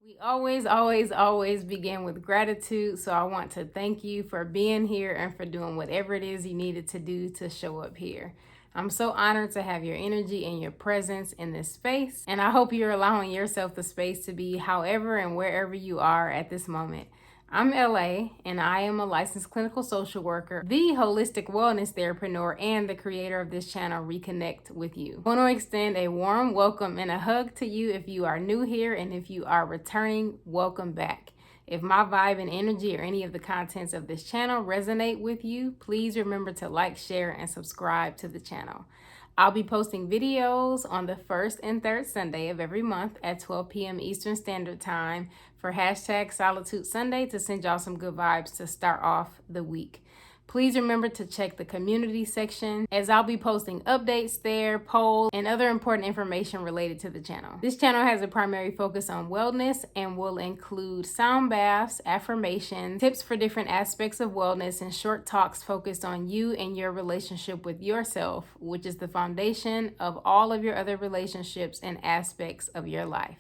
We always begin with gratitude. So I want to thank you for being here and for doing whatever it is you needed to do to show up here. I'm so honored to have your energy and your presence in this space. And I hope you're allowing yourself the space to be however and wherever you are at this moment. I'm LA, and I am a licensed clinical social worker, the holistic wellness therapreneur, and the creator of this channel, Reconnect with You. I want to extend a warm welcome and a hug to you if you are new here, and if you are returning, welcome back. If my vibe and energy or any of the contents of this channel resonate with you, please remember to like, share, and subscribe to the channel. I'll be posting videos on the first and third Sunday of every month at 12 p.m. Eastern Standard Time for hashtag Solitude Sunday to send y'all some good vibes to start off the week. Please remember to check the community section, as I'll be posting updates there, polls, and other important information related to the channel. This channel has a primary focus on wellness and will include sound baths, affirmations, tips for different aspects of wellness, and short talks focused on you and your relationship with yourself, which is the foundation of all of your other relationships and aspects of your life.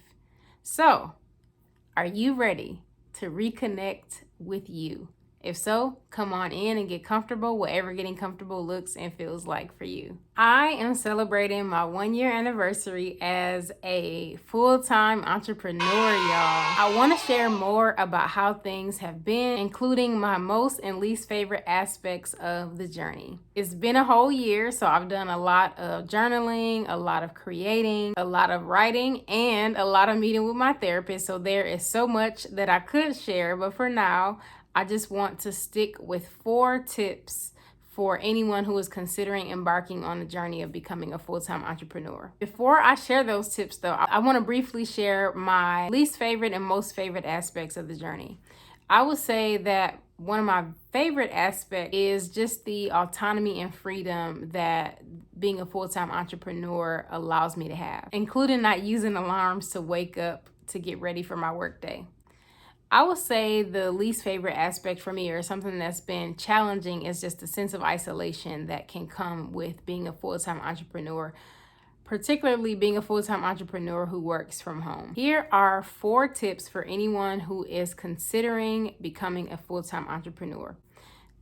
So, are you ready to reconnect with you? If so, come on in and get comfortable, whatever getting comfortable looks and feels like for you. I am celebrating my 1-year anniversary as a full-time entrepreneur, y'all. I want to share more about how things have been, including my most and least favorite aspects of the journey. It's been a whole year, so I've done a lot of journaling, a lot of creating, a lot of writing, and a lot of meeting with my therapist. So there is so much that I could share, but for now, I just want to stick with 4 tips for anyone who is considering embarking on the journey of becoming a full-time entrepreneur. Before I share those tips though, I want to briefly share my least favorite and most favorite aspects of the journey. I would say that one of my favorite aspects is just the autonomy and freedom that being a full-time entrepreneur allows me to have, including not using alarms to wake up to get ready for my workday. I would say the least favorite aspect for me, or something that's been challenging, is just the sense of isolation that can come with being a full-time entrepreneur, particularly being a full-time entrepreneur who works from home. Here are 4 tips for anyone who is considering becoming a full-time entrepreneur.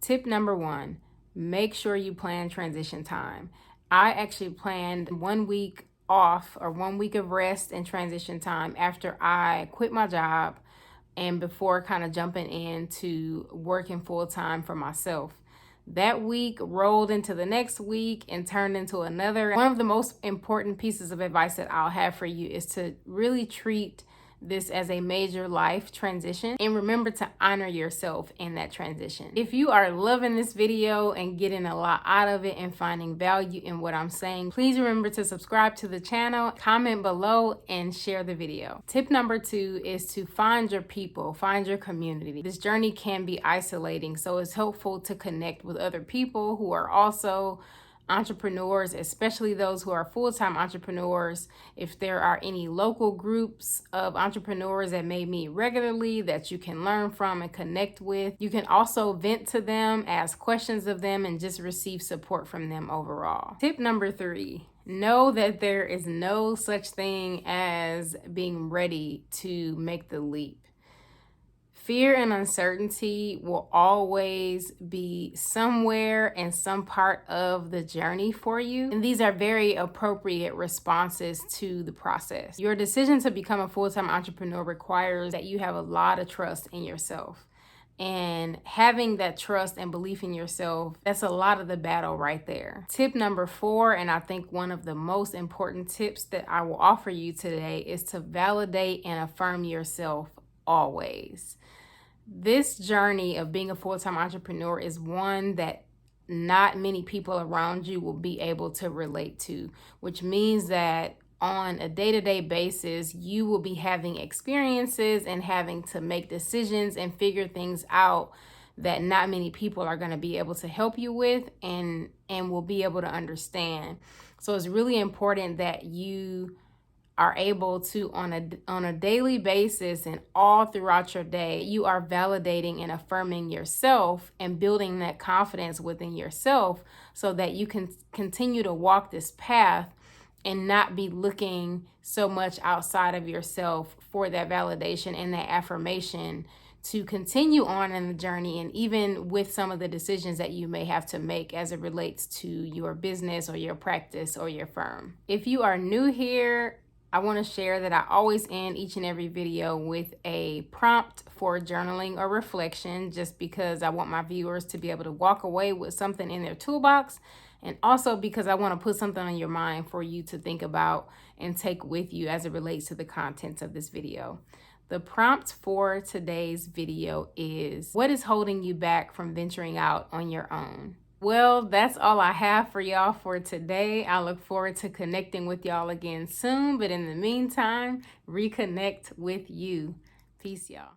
Tip number 1, make sure you plan transition time. I actually planned 1 week off, or 1 week of rest and transition time after I quit my job and before kind of jumping into working full-time for myself. That week rolled into the next week and turned into another. One of the most important pieces of advice that I'll have for you is to really treat this as a major life transition, and remember to honor yourself in that transition. If you are loving this video and getting a lot out of it and finding value in what I'm saying, please remember to subscribe to the channel, comment below, and share the video. Tip number 2 is to find your people, find your community. This journey can be isolating, so it's helpful to connect with other people who are also entrepreneurs, especially those who are full-time entrepreneurs. If there are any local groups of entrepreneurs that may meet regularly that you can learn from and connect with, you can also vent to them, ask questions of them, and just receive support from them overall. Tip number 3, know that there is no such thing as being ready to make the leap. Fear and uncertainty will always be somewhere in some part of the journey for you. And these are very appropriate responses to the process. Your decision to become a full-time entrepreneur requires that you have a lot of trust in yourself. And having that trust and belief in yourself, that's a lot of the battle right there. Tip number 4, and I think one of the most important tips that I will offer you today, is to validate and affirm yourself always. This journey of being a full-time entrepreneur is one that not many people around you will be able to relate to, which means that on a day-to-day basis, you will be having experiences and having to make decisions and figure things out that not many people are going to be able to help you with and will be able to understand. So it's really important that you are able to, on a daily basis and all throughout your day, you are validating and affirming yourself and building that confidence within yourself so that you can continue to walk this path and not be looking so much outside of yourself for that validation and that affirmation to continue on in the journey, and even with some of the decisions that you may have to make as it relates to your business or your practice or your firm. If you are new here, I want to share that I always end each and every video with a prompt for journaling or reflection, just because I want my viewers to be able to walk away with something in their toolbox, and also because I want to put something on your mind for you to think about and take with you as it relates to the contents of this video. The prompt for today's video is, what is holding you back from venturing out on your own? Well, that's all I have for y'all for today. I look forward to connecting with y'all again soon, but in the meantime, reconnect with you. Peace, y'all.